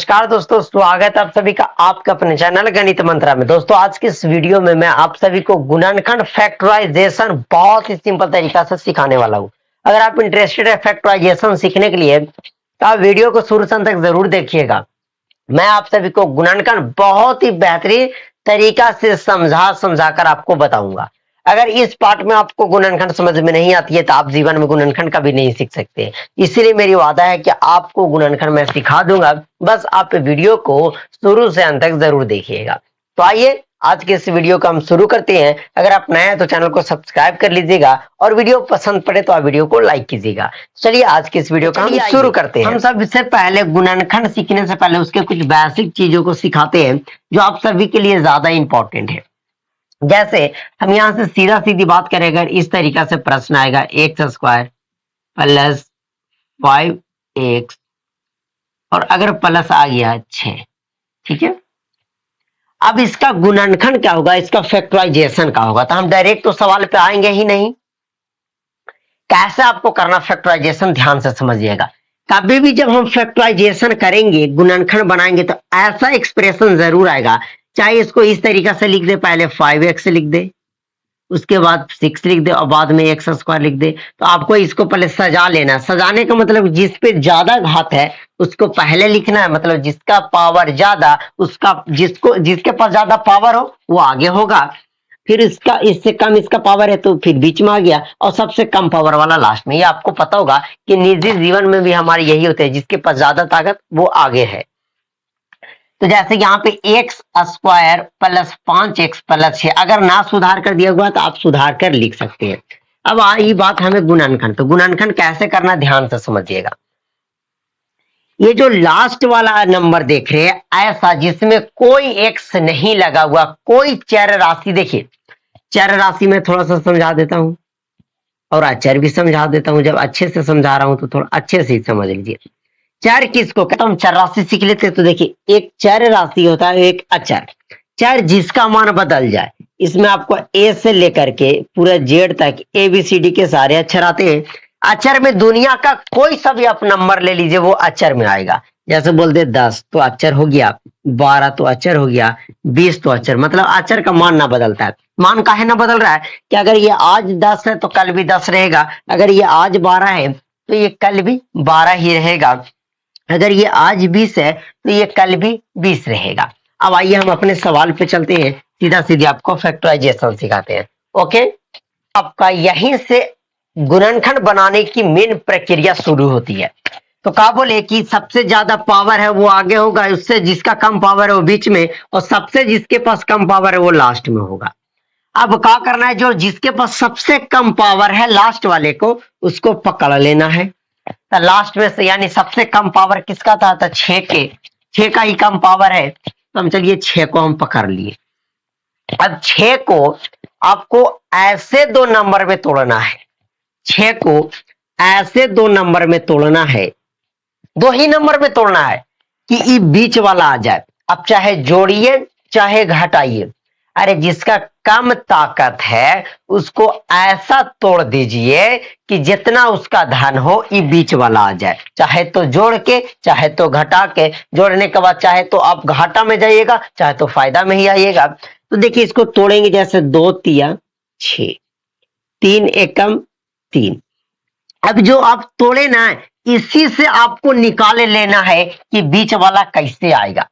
नमस्कार दोस्तों, स्वागत है आप सभी का आपके अपने चैनल गणित मंत्रा में। दोस्तों आज की इस वीडियो में मैं आप सभी को गुणनखंड फैक्टराइजेशन बहुत ही सिंपल तरीका से सिखाने वाला हूं। अगर आप इंटरेस्टेड है फैक्टराइजेशन सीखने के लिए तो आप वीडियो को शुरू से अंत तक जरूर देखिएगा। मैं आप सभी को गुणनखंड बहुत ही बेहतरीन तरीका से समझा कर आपको बताऊंगा। अगर इस पार्ट में आपको गुणनखंड समझ में नहीं आती है तो आप जीवन में गुणनखंड कभी नहीं सीख सकते। इसीलिए मेरी वादा है कि आपको गुणनखंड मैं सिखा दूंगा, बस आप वीडियो को शुरू से अंत तक जरूर देखिएगा। तो आइए आज के इस वीडियो को हम शुरू करते हैं। अगर आप नए हैं तो चैनल को सब्सक्राइब कर लीजिएगा और वीडियो पसंद पड़े तो आप वीडियो को लाइक कीजिएगा। चलिए आज के इस वीडियो को हम शुरू करते हैं। हम सबसे पहले गुणनखंड सीखने से पहले उसके कुछ बेसिक चीजों को सिखाते हैं जो आप सभी के लिए ज्यादा इंपॉर्टेंट है। जैसे हम यहां से सीधा सीधी बात करें, अगर इस तरीका से प्रश्न आएगा एक्स स्क्वायर प्लस 5x और अगर प्लस आ गया 6, ठीक है। अब इसका गुणनखंड क्या होगा, इसका फैक्टराइजेशन क्या होगा, तो हम डायरेक्ट तो सवाल पे आएंगे ही नहीं। कैसे आपको करना फैक्टराइजेशन ध्यान से समझिएगा। कभी भी जब हम फैक्टराइजेशन करेंगे, गुणनखंड बनाएंगे तो ऐसा एक्सप्रेशन जरूर आएगा, चाहे इसको इस तरीका से लिख दे, पहले 5x लिख दे, उसके बाद 6 लिख दे और बाद में एक्स स्क्वायर लिख दे। तो आपको इसको पहले सजा लेना। सजाने का मतलब जिस पे ज्यादा घात है उसको पहले लिखना है, मतलब जिसका पावर ज्यादा उसका जिसके पास ज्यादा पावर हो वो आगे होगा, फिर इसका इससे कम इसका पावर है तो फिर बीच में आ गया और सबसे कम पावर वाला लास्ट में। ये आपको पता होगा कि निजी जीवन में भी हमारे यही होते हैं, जिसके पास ज्यादा ताकत वो आगे है। तो जैसे यहाँ पे x square plus 5x plus 6, अगर ना सुधार कर दिया हुआ तो आप सुधार कर लिख सकते हैं। अब आई बात हमें गुणनखंड, तो गुणनखंड कैसे करना ध्यान से समझिएगा। ये जो लास्ट वाला नंबर देख रहे हैं ऐसा जिसमें कोई एक्स नहीं लगा हुआ, कोई चर राशि, देखिए चर राशि में थोड़ा सा समझा देता हूं और अचर भी समझा देता हूं। जब अच्छे से समझा रहा हूं तो थोड़ा अच्छे से समझ लीजिए। चर किसको कहता हूं, चर राशि सीख लेते हैं। तो देखिए एक चर राशि होता है, एक अचर। चर जिसका मान बदल जाए, इसमें आपको ए से लेकर के पूरा जेड तक ABCD के सारे अक्षर आते हैं। अक्षर में दुनिया का कोई सा भी आप नंबर ले लीजिए वो अक्षर में आएगा। जैसे बोल दे 10 तो अक्षर हो गया, 12 तो अक्षर हो गया, 20 तो अक्षर, मतलब अक्षर का मान ना बदलता है। मान काहे ना बदल रहा है कि अगर ये आज 10 है तो कल भी 10 रहेगा, अगर ये आज 12 है तो ये कल भी 12 ही रहेगा, अगर ये आज 20 है तो ये कल भी 20 रहेगा। अब आइए हम अपने सवाल पे चलते हैं, सीधा सीधी आपको फैक्टराइजेशन सिखाते हैं। ओके, आपका यहीं से गुणनखंड बनाने की मेन प्रक्रिया शुरू होती है। तो क्या बोले कि सबसे ज्यादा पावर है वो आगे होगा, उससे जिसका कम पावर है वो बीच में, और सबसे जिसके पास कम पावर है वो लास्ट में होगा। अब क्या करना है, जो जिसके पास सबसे कम पावर है लास्ट वाले को उसको पकड़ लेना है। तो लास्ट में से यानी सबसे कम पावर किसका था, तो 6 का ही कम पावर है, तो हम चलिए 6 को हम पकड़ लिए। अब 6 को आपको ऐसे 2 नंबर में तोड़ना है, 6 को ऐसे 2 नंबर में तोड़ना है, 2 ही नंबर में तोड़ना है कि ये बीच वाला आ जाए। अब चाहे जोड़िए चाहे घटाइए, अरे जिसका कम ताकत है उसको ऐसा तोड़ दीजिए कि जितना उसका धन हो ये बीच वाला आ जाए, चाहे तो जोड़ के चाहे तो घटा के। जोड़ने के बाद चाहे तो आप घाटा में जाइएगा चाहे तो फायदा में ही आइएगा। तो देखिए इसको तोड़ेंगे, जैसे 2 तिया 6, 3 एकम 3। अब जो आप तोड़े ना इसी से आपको निकाले लेना है कि बीच वाला कैसे आएगा।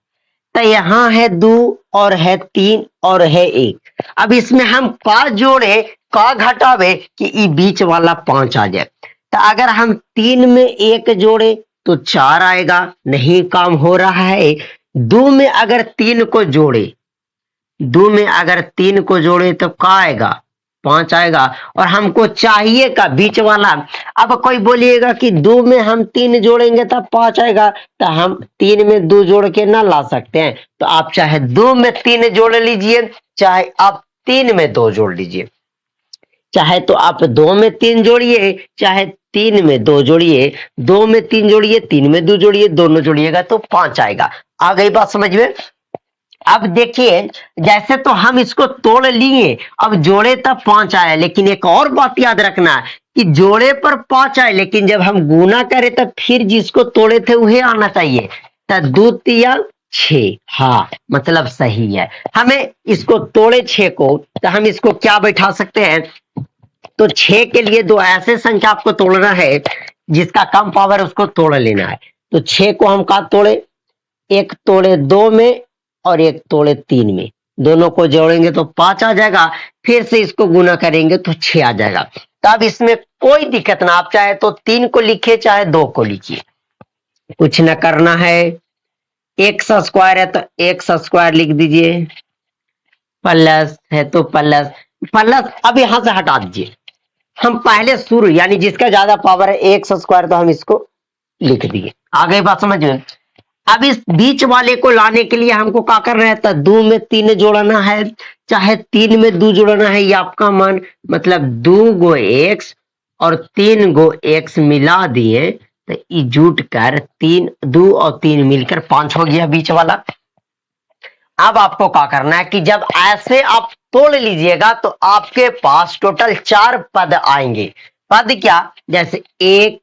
तो यहां है 2 और है 3 और है 1। अब इसमें हम का जोड़े का घटावे कि ये बीच वाला 5 आ जाए। तो अगर हम 3 में 1 जोड़े तो 4 आएगा, नहीं काम हो रहा है। 2 में अगर 3 को जोड़े, 2 में अगर 3 को जोड़े तो का आएगा, 5 आएगा, और हमको चाहिए का बीच वाला। अब कोई बोलिएगा कि 2 में हम 3 जोड़ेंगे तब 5 आएगा, तो हम 3 में 2 जोड़ के ना ला सकते हैं। तो आप चाहे 2 में 3 जोड़ लीजिए चाहे आप 3 में 2 जोड़ लीजिए, चाहे तो आप 2 में 3 जोड़िए चाहे 3 में 2 जोड़िए, 2 में 3 जोड़िए 3 में 2 जोड़िए, दोनों जोड़िएगा तो 5 आएगा। आ गई बात समझ में। अब देखिए जैसे तो हम इसको तोड़ लिए, अब जोड़े तब 5 आया, लेकिन एक और बात याद रखना कि जोड़े पर 5 आए लेकिन जब हम गुना करें तब फिर जिसको तोड़े थे वही आना चाहिए। तो 2 तिया 6, हाँ मतलब सही है। हमें इसको तोड़े 6 को, तो हम इसको क्या बैठा सकते हैं, तो 6 के लिए दो ऐसे संख्या आपको तोड़ना है जिसका कम पावर है, उसको तोड़ लेना है। तो 6 को हम कहा तोड़े, एक तोड़े 2 में और एक तोड़े 3 में, दोनों को जोड़ेंगे तो 5 आ जाएगा, फिर से इसको गुना करेंगे तो 6 आ जाएगा। तो अब इसमें कोई दिक्कत ना, आप चाहे तो 3 को लिखिए चाहे 2 को लिखिए, कुछ न करना है। एक्स स्क्वायर है तो एक्स स्क्वायर लिख दीजिए, प्लस है तो प्लस, प्लस अब यहां से हटा दीजिए। हम पहले शुरू यानी जिसका ज्यादा पावर है एक्स स्क्वायर, तो हम इसको लिख दिए। आ गई बात समझ में। अब इस बीच वाले को लाने के लिए हमको क्या करना है, तो 2 में 3 जोड़ना है, चाहे 3 में 2 जोड़ना है, ये आपका मन, मतलब 2 गो एक्स और 3 गो एक्स मिला दिए तो ये जुट कर 3, 2 और 3 मिलकर 5 हो गया बीच वाला। अब आपको क्या करना है कि जब ऐसे आप तोड़ लीजिएगा तो आपके पास टोटल 4 पद आएंगे। पद क्या, जैसे 1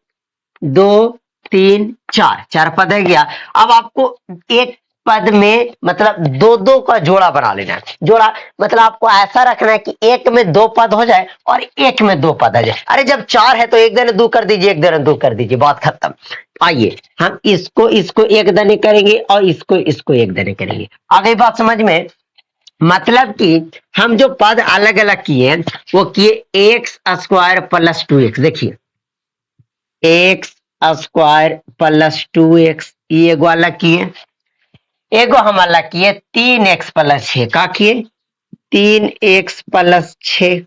2 3 4, 4 पद है गया। अब आपको एक पद में मतलब 2 2 का जोड़ा बना लेना है। जोड़ा मतलब आपको ऐसा रखना है कि एक में 2 पद हो जाए और एक में 2 पद आ जाए। अरे जब 4 है तो एक दने 2 कर दीजिए, एक दने 2 कर दीजिए, बात खत्म। आइए हम इसको इसको एक दने करेंगे और इसको इसको एक दने करेंगे। आ गई बात समझ में। मतलब कि हम जो पद अलग अलग किए वो किए एक्स स्क्वायर प्लस 2x, देखिए एक्स स्क्वायर प्लस 2x, ये एगो अलग किए। एगो हम अलग किए 3x प्लस 6 का किए, 3x प्लस 6।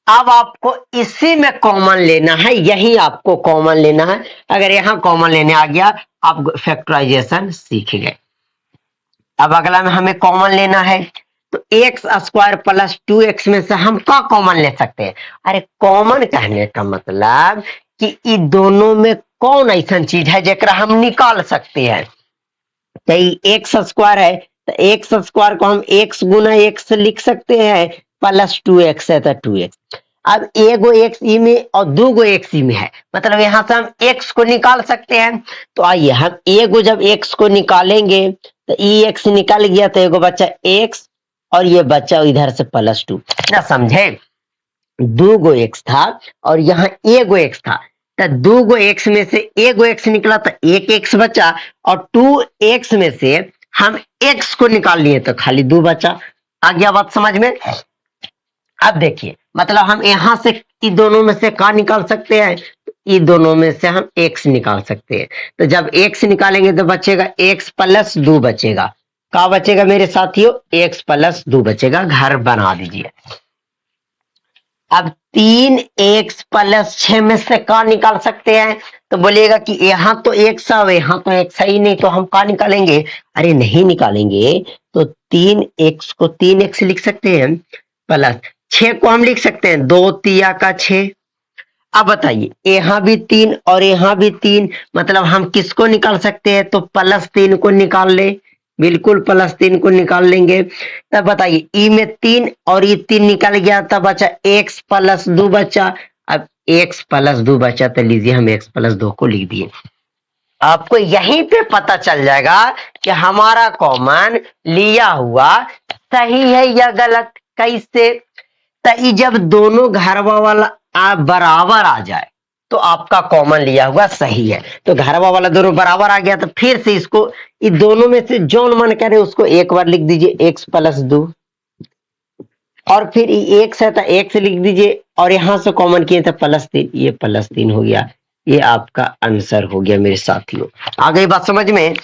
अब आपको इसी में कॉमन लेना है, यही आपको कॉमन लेना है। अगर यहां कॉमन लेने आ गया आप फैक्टराइजेशन सीख गए। अब अगला में हमें कॉमन लेना है, तो एक्स स्क्वायर प्लस 2x में से हम क्या कॉमन ले सकते हैं। अरे कॉमन कहने का मतलब कि इन दोनों में कौन ऐसा चीज है जरा हम निकाल सकते हैं। तो एक्स स्क्वायर है तो एक्स स्क्वायर को हम एक्स गुना एक्स लिख सकते हैं, प्लस 2x है तो 2x। अब एगो एक्स ई में और 2 गो एक्स ई में है, मतलब यहां से हम एक्स को निकाल सकते हैं। तो आइए हम एगो जब एक्स को निकालेंगे तो ई एक्स निकल गया, तो एगो बच्चा एक्स और ये बच्चा इधर से प्लस 2 ना, समझे। 2 गो एक्स था और यहाँ एगो एक्स था, तो 2 गो एक्स में से एगो एक्स निकला तो एक एक्स बचा, और 2x में से हम x को निकाल लिए तो खाली 2 बचा। आ गया बात समझ में। अब देखिए मतलब हम यहां से इन दोनों में से क्या निकाल सकते हैं, इन दोनों में से हम x निकाल सकते हैं। तो जब x निकालेंगे तो बचेगा x प्लस 2 बचेगा। क्या बचेगा मेरे साथियों, x प्लस 2 बचेगा। घर बना दीजिए। अब 3x प्लस 6 में से क्या निकाल सकते हैं, तो बोलिएगा कि यहाँ तो x है यहाँ तो x है ही नहीं, तो हम क्या निकालेंगे। अरे नहीं निकालेंगे, तो 3x को 3x लिख सकते हैं, प्लस 6 को हम लिख सकते हैं 2 तिया का 6। अब बताइए यहाँ भी 3 और यहाँ भी 3, मतलब हम किसको निकाल सकते हैं, तो प्लस 3 को निकाल ले, बिल्कुल प्लस 3 को निकाल लेंगे। तब बताइए ई में 3 और ये 3 निकल गया, तब बचा x प्लस 2 बचा। अब x प्लस 2 बचा तो लीजिए हम x प्लस 2 को लिख दिए। आपको यहीं पे पता चल जाएगा कि हमारा कॉमन लिया हुआ सही है या गलत। कैसे, तो जब दोनों घरवा वाला बराबर आ जाए तो आपका कॉमन लिया हुआ सही है। तो घरवा वाला दोनों बराबर आ गया, तो फिर से इसको इन दोनों में से जो मन करे उसको एक बार लिख दीजिए x प्लस 2, और फिर x है तो x लिख दीजिए, और यहां से कॉमन किए तो प्लस 3, ये प्लस 3 हो गया। ये आपका आंसर हो गया मेरे साथियों। आ गई बात समझ में।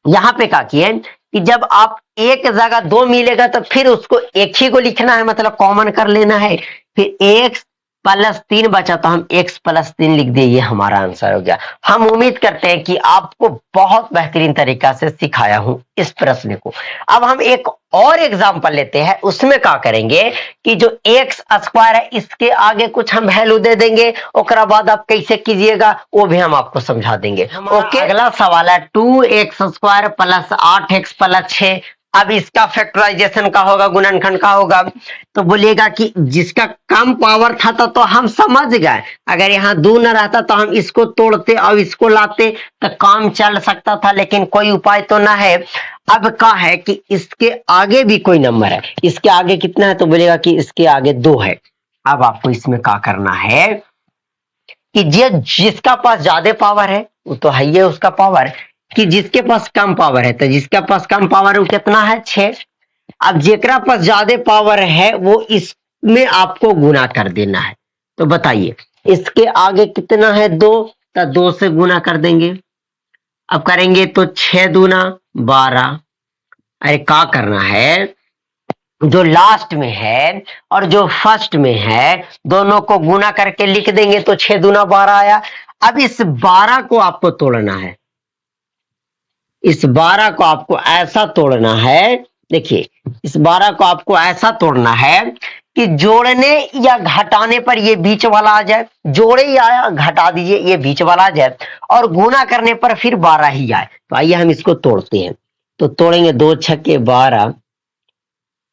यहाँ पे क्या किए कि जब आप एक जगह 2 मिलेगा तो फिर उसको एक ही को लिखना है, मतलब कॉमन कर लेना है। फिर x प्लस 3 बचा तो हम x प्लस 3 लिख दिए, ये हमारा आंसर हो गया। हम उम्मीद करते हैं कि आपको बहुत बेहतरीन तरीका से सिखाया हूं इस प्रश्न को। अब हम एक और एग्जांपल लेते हैं, उसमें क्या करेंगे कि जो एक्स स्क्वायर है इसके आगे कुछ हम वैल्यू दे देंगे, ओकरा बाद आप कैसे कीजिएगा वो भी हम आपको समझा देंगे। ओके, अगला सवाल है 2x square plus 8x plus 6 अब इसका फैक्टराइजेशन का होगा, गुणनखंड का होगा, तो बोलिएगा कि जिसका कम पावर था तो हम समझ गए, अगर यहाँ 2 न रहता तो हम इसको तोड़ते और इसको लाते तो काम चल सकता था, लेकिन कोई उपाय तो ना है। अब क्या है कि इसके आगे भी कोई नंबर है, इसके आगे कितना है तो बोलेगा कि इसके आगे 2 है। अब आपको इसमें क्या करना है कि जिसका पास ज्यादा पावर है वो तो है ही उसका पावर, कि जिसके पास कम पावर है तो जिसके पास कम पावर है वो कितना है 6। अब जेकरा पास ज्यादा पावर है वो इसमें आपको गुना कर देना है। तो बताइए इसके आगे कितना है 2, तो 2 से गुना कर देंगे। अब करेंगे तो 6 दूना 12। अरे क्या करना है, जो लास्ट में है और जो फर्स्ट में है दोनों को गुना करके लिख देंगे तो 6 दूना 12 आया। अब इस 12 को आपको तोड़ना है, इस 12 को आपको ऐसा तोड़ना है, देखिए इस 12 को आपको ऐसा तोड़ना है कि जोड़ने या घटाने पर ये बीच वाला आ जाए, जोड़े या घटा दीजिए ये बीच वाला आ जाए, और गुना करने पर फिर 12 ही आए। तो आइए हम इसको तोड़ते हैं। तो तोड़ेंगे 2 छक्के 12,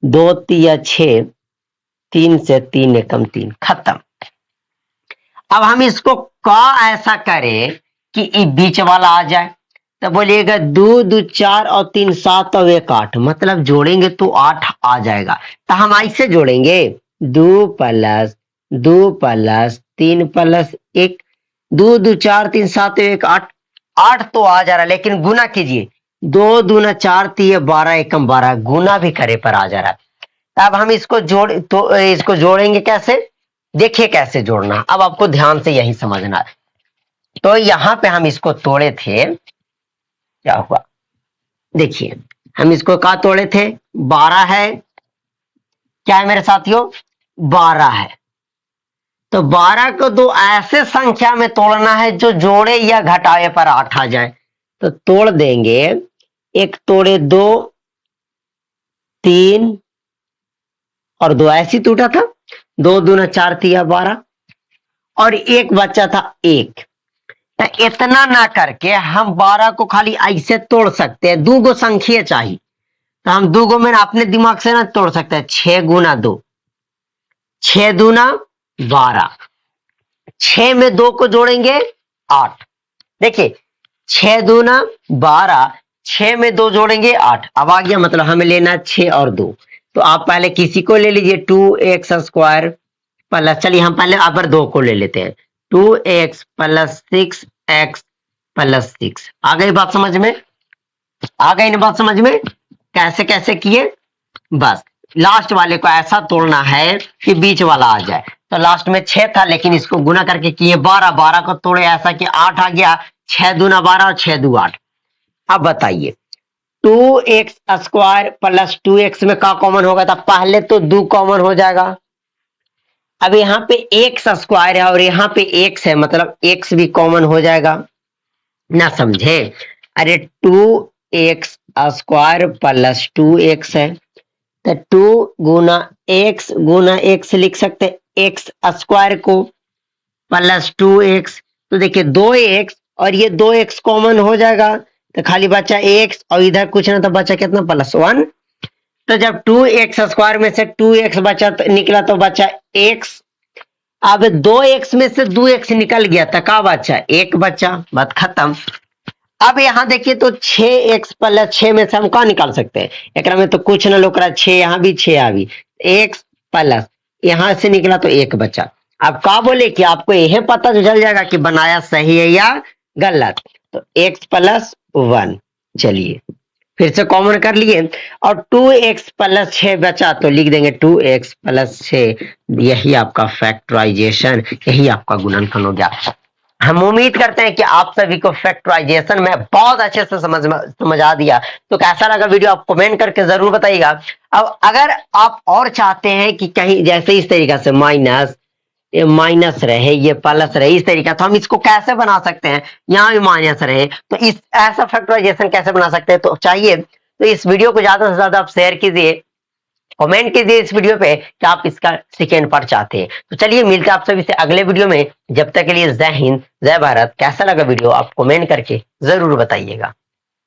2 तिया 6, 3 से 3 एकम 3, खत्म। अब हम इसको का ऐसा करें कि ये बीच वाला आ जाए, तो बोलिएगा 2 2 4 और 3 7 और 1 8, मतलब जोड़ेंगे तो 8 आ जाएगा। तो हम ऐसे जोड़ेंगे 2 प्लस 2 प्लस 3 प्लस 1, 2 2 4 3 7 1 8, 8 तो आ जा रहा है, लेकिन गुना कीजिए 2 दूना 4 3 12 एकम 12, गुना भी करे पर आ जा रहा है। अब हम इसको इसको जोड़ेंगे कैसे, देखिए कैसे जोड़ना। अब आपको ध्यान से यही समझना है। तो यहां पे हम इसको तोड़े थे, क्या हुआ देखिए, हम इसको कहा तोड़े थे 12 है, क्या है मेरे साथियों 12 है। तो 12 को 2 ऐसे संख्या में तोड़ना है जो जोड़े या घटाए पर 8 आ जाए। तो तोड़ देंगे, एक तोड़े 2 3 और 2 ऐसी टूटा था, 2 दूना 4 तिया 12 और एक बच्चा था 1। तो इतना ना करके हम 12 को खाली ऐसे तोड़ सकते हैं, 2 गो संख्या चाहिए तो हम 2 गो में अपने दिमाग से ना तोड़ सकते हैं। 6 गुना 2, 6 दूना 12, 6 में 2 को जोड़ेंगे 8। देखिए 6 दूना 12, 6 में 2 जोड़ेंगे 8। अब आ गया, मतलब हमें लेना 6 और 2। तो आप पहले किसी को ले लीजिए 2x स्क्वायर प्लस, चलिए हम पहले अबर 2 को ले लेते हैं, 2x प्लस 6x प्लस 6। आ गई बात समझ में, आ गई ना बात समझ में, कैसे कैसे किए। बस लास्ट वाले को ऐसा तोड़ना है कि बीच वाला आ जाए। तो लास्ट में 6 था, लेकिन इसको गुना करके किए 12, 12 को तोड़े ऐसा कि 8 आ गया, 6 दूना 12 और 6 दू 8। अब बताइए 2x स्क्वायर प्लस 2x में क्या कॉमन होगा था, पहले तो 2 कॉमन हो जाएगा। अब यहाँ पे x स्क्वायर है और यहाँ पे x है, मतलब x भी कॉमन हो जाएगा ना, समझे। अरे 2x स्क्वायर प्लस 2x है, तो 2 गुना x लिख सकते हैं, x स्क्वायर को प्लस 2x। तो देखिए 2x और ये 2x कॉमन हो जाएगा, तो खाली बचा x और इधर कुछ ना तो बचा कितना +1। तो जब 2x स्क्वायर में से 2x बचा तो निकला तो बचा x। अब 2x में से 2x निकल गया तो क्या बचा, 1 बचा, बात खत्म। अब यहाँ देखिए तो 6x प्लस 6 में से हम क्या निकाल सकते हैं, एक में तो कुछ ना लोग 6 यहाँ भी 6 यहाँ भी, x प्लस यहाँ से निकला तो 1 बचा। अब क्या बोले कि आपको यह पता तो चल जाएगा कि बनाया सही है या गलत। तो x प्लस 1, चलिए फिर से कॉमन कर लिए, और 2x प्लस 6 बचा तो लिख देंगे 2x प्लस 6। यही आपका फैक्टराइजेशन, यही आपका गुणनखंड हो गया। हम उम्मीद करते हैं कि आप सभी को फैक्टराइजेशन में बहुत अच्छे से समझा दिया। तो कैसा लगा वीडियो आप कमेंट करके जरूर बताइएगा। अब अगर आप और चाहते हैं कि कहीं जैसे इस तरीका से माइनस, ये माइनस रहे ये प्लस रहे, इस तरीका तो हम इसको कैसे बना सकते हैं, यहाँ भी माइनस रहे तो इस ऐसा फैक्टराइजेशन कैसे बना सकते हैं। तो चाहिए तो इस वीडियो को ज्यादा से ज्यादा आप शेयर कीजिए, कमेंट कीजिए इस वीडियो पे कि आप इसका सेकेंड पार्ट चाहते हैं। तो चलिए मिलते हैं आप सभी से अगले वीडियो में, जब तक के लिए जय हिंद जय भारत। कैसा लगा वीडियो आप कमेंट करके जरूर बताइएगा।